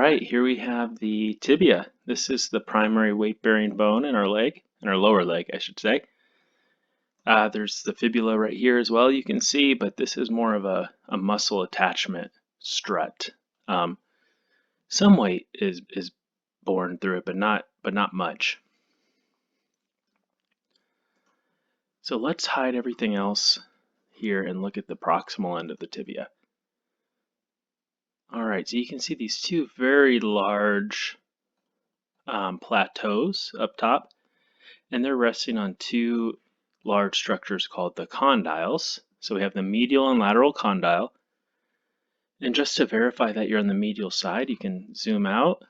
right, here we have the tibia. This is the primary weight-bearing bone in our leg, in our lower leg, I should say. There's the fibula right here as well, you can see, but this is more of a muscle attachment strut. Some weight is borne through it, but not much. So let's hide everything else here and look at the proximal end of the tibia. All right, so you can see these two very large plateaus up top, and they're resting on two large structures called the condyles. So we have the medial and lateral condyle. And just to verify that you're on the medial side, you can zoom out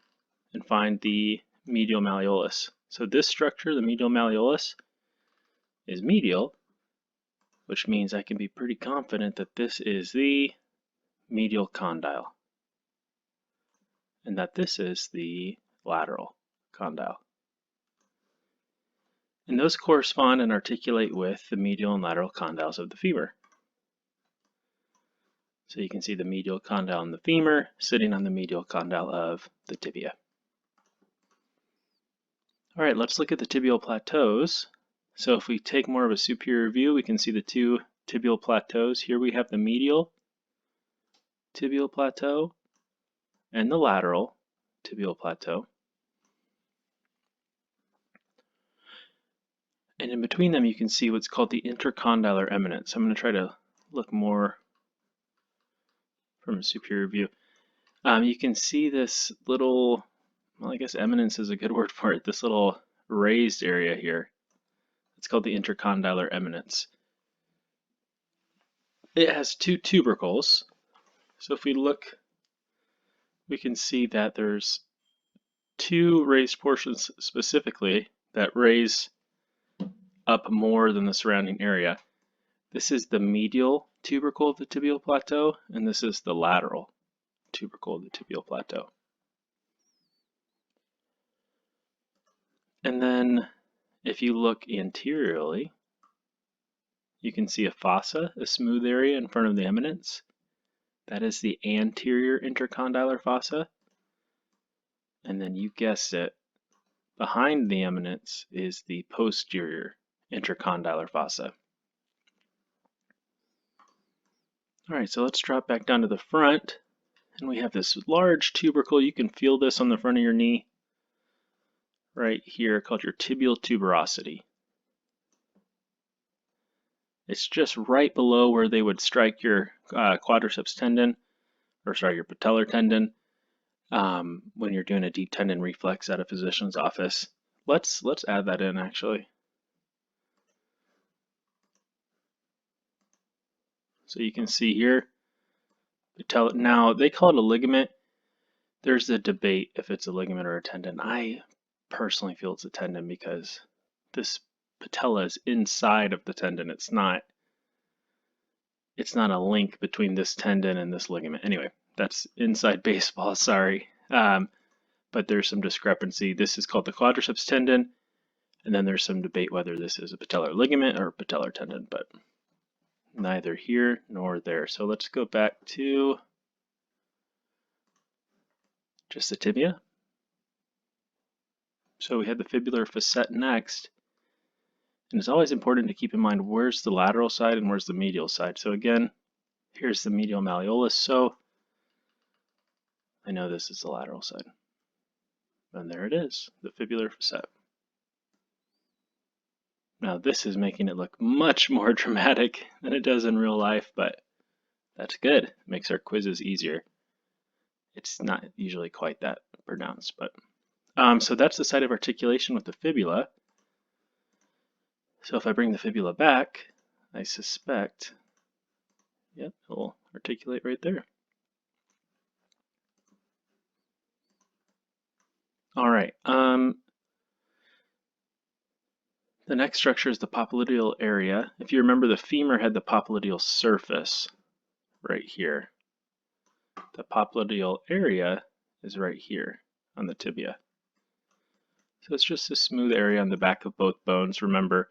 and find the medial malleolus. So this structure, the medial malleolus, is medial, which means I can be pretty confident that this is the medial condyle, and that this is the lateral condyle. And those correspond and articulate with the medial and lateral condyles of the femur. So you can see the medial condyle in the femur sitting on the medial condyle of the tibia. All right, let's look at the tibial plateaus. So if we take more of a superior view, we can see the two tibial plateaus. Here we have the medial tibial plateau and the lateral tibial plateau. And in between them, you can see what's called the intercondylar eminence. So I'm going to try to look more from a superior view. You can see this little, well, I guess eminence is a good word for it, this little raised area here. It's called the intercondylar eminence. It has two tubercles. So if we look, we can see that there's two raised portions specifically that raise up more than the surrounding area. This is the medial tubercle of the tibial plateau, and this is the lateral tubercle of the tibial plateau. And then if you look anteriorly, you can see a fossa, a smooth area in front of the eminence. That is the anterior intercondylar fossa. And then you guessed it, behind the eminence is the posterior intercondylar fossa. All right, so let's drop back down to the front, and we have this large tubercle. You can feel this on the front of your knee right here, called your tibial tuberosity. It's just right below where they would strike your quadriceps tendon, or sorry, your patellar tendon, when you're doing a deep tendon reflex at a physician's office. Let's add that in actually. So you can see here, now they call it a ligament. There's a debate if it's a ligament or a tendon. I personally feel it's a tendon because this patella is inside of the tendon. It's not a link between this tendon and this ligament. Anyway, that's inside baseball, sorry. But there's some discrepancy. This is called the quadriceps tendon, and then there's some debate whether this is a patellar ligament or a patellar tendon, but neither here nor there. So let's go back to just the tibia. So we had the fibular facet next, and it's always important to keep in mind where's the lateral side and where's the medial side. So again, here's the medial malleolus, so I know this is the lateral side. And there it is, the fibular facet. Now this is making it look much more dramatic than it does in real life, but that's good. It makes our quizzes easier. It's not usually quite that pronounced, but so that's the site of articulation with the fibula. So if I bring the fibula back, I suspect, yep, it'll articulate right there. All right. The next structure is the popliteal area. If you remember, the femur had the popliteal surface right here. The popliteal area is right here on the tibia. So it's just a smooth area on the back of both bones. Remember,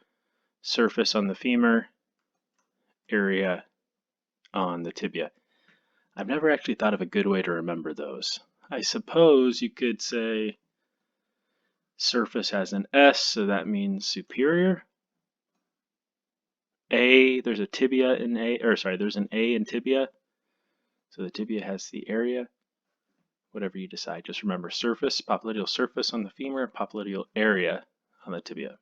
surface on the femur, area on the tibia. I've never actually thought of a good way to remember those. I suppose you could say surface has an S, so that means superior. A, there's a tibia in A, or sorry, there's an A in tibia. So the tibia has the area. Whatever you decide, just remember surface, popliteal surface on the femur, popliteal area on the tibia.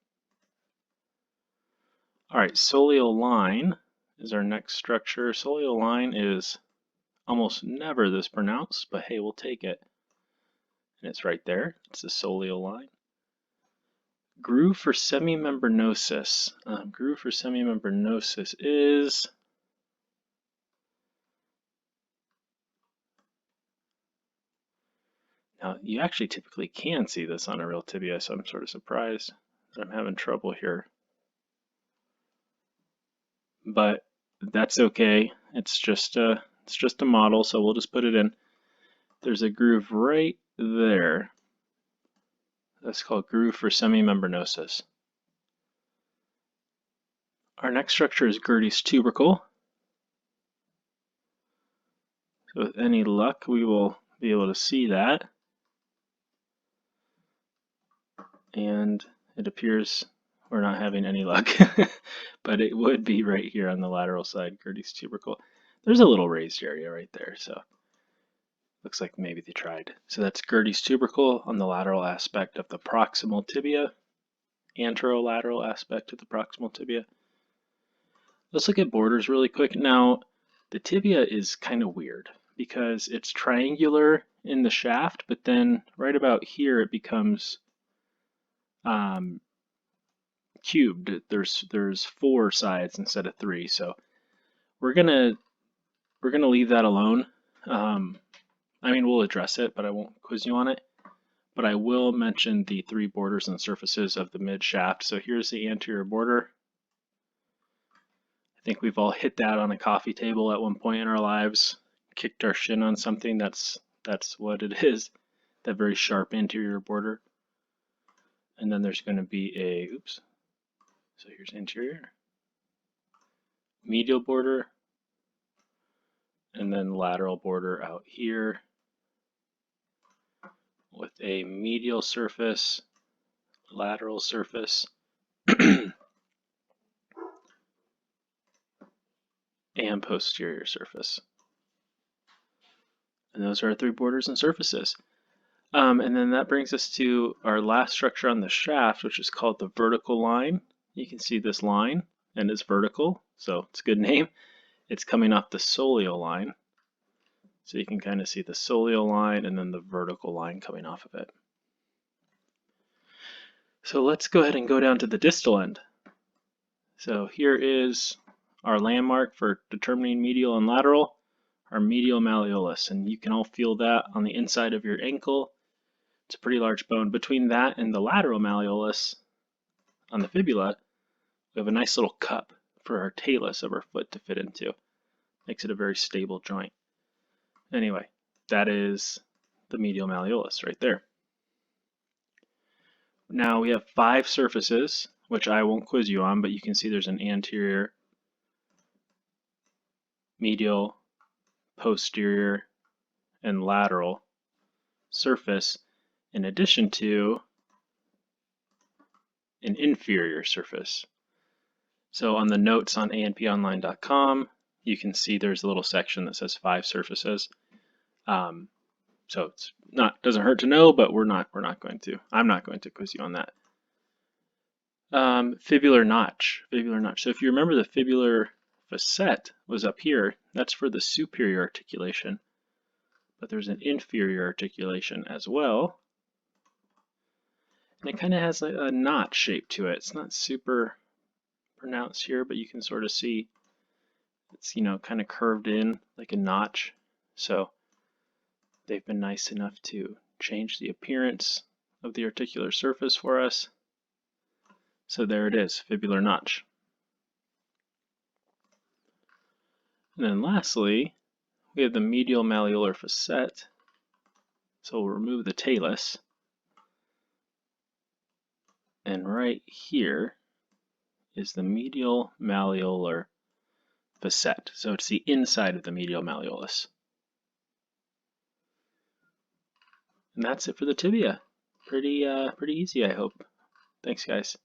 All right, soleal line is our next structure. Soleal line is almost never this pronounced, but hey, we'll take it. And it's right there. It's the soleal line. Groove for semimembranosus. Groove for semimembranosus is now you actually typically can see this on a real tibia, so I'm sort of surprised that I'm having trouble here. But that's okay. It's just a model, so we'll just put it in. There's a groove right there. That's called groove for semimembranosus. Our next structure is Gerdy's tubercle. So with any luck, we will be able to see that. And it appears we're not having any luck, but it would be right here on the lateral side, Gerdy's tubercle. There's a little raised area right there, so looks like maybe they tried. So that's Gerdy's tubercle on the lateral aspect of the proximal tibia, anterolateral aspect of the proximal tibia. Let's look at borders really quick. Now, the tibia is kind of weird because it's triangular in the shaft, but then right about here it becomes cubed. There's 4 sides instead of 3, so we're gonna leave that alone. I mean, we'll address it, but I won't quiz you on it. But I will mention the 3 borders and surfaces of the mid shaft. So here's the anterior border. I think we've all hit that on a coffee table at one point in our lives, kicked our shin on something. That's what it is, that very sharp anterior border. And then there's going to be a, oops, so here's anterior, medial border, and then lateral border out here with a medial surface, lateral surface, and posterior surface. And those are our 3 borders and surfaces. And then that brings us to our last structure on the shaft, which is called the vertical line. You can see this line, and it's vertical, so it's a good name. It's coming off the soleal line. So you can kind of see the soleal line and then the vertical line coming off of it. So let's go ahead and go down to the distal end. So here is our landmark for determining medial and lateral, our medial malleolus, and you can all feel that on the inside of your ankle. It's a pretty large bone. Between that and the lateral malleolus on the fibula, we have a nice little cup for our talus of our foot to fit into. Makes it a very stable joint. Anyway, that is the medial malleolus right there. Now we have 5 surfaces, which I won't quiz you on, but you can see there's an anterior, medial, posterior, and lateral surface, in addition to an inferior surface. So on the notes on anponline.com, you can see there's a little section that says 5 surfaces. So it's doesn't hurt to know, but I'm not going to quiz you on that. Fibular notch. So if you remember, the fibular facet was up here. That's for the superior articulation. But there's an inferior articulation as well. And it kind of has a notch shape to it. It's not super pronounced here, but you can sort of see it's, kind of curved in like a notch. So they've been nice enough to change the appearance of the articular surface for us. So there it is, fibular notch. And then lastly, we have the medial malleolar facet. So we'll remove the talus. And right here is the medial malleolar facet. So it's the inside of the medial malleolus. And that's it for the tibia. Pretty easy, I hope. Thanks, guys.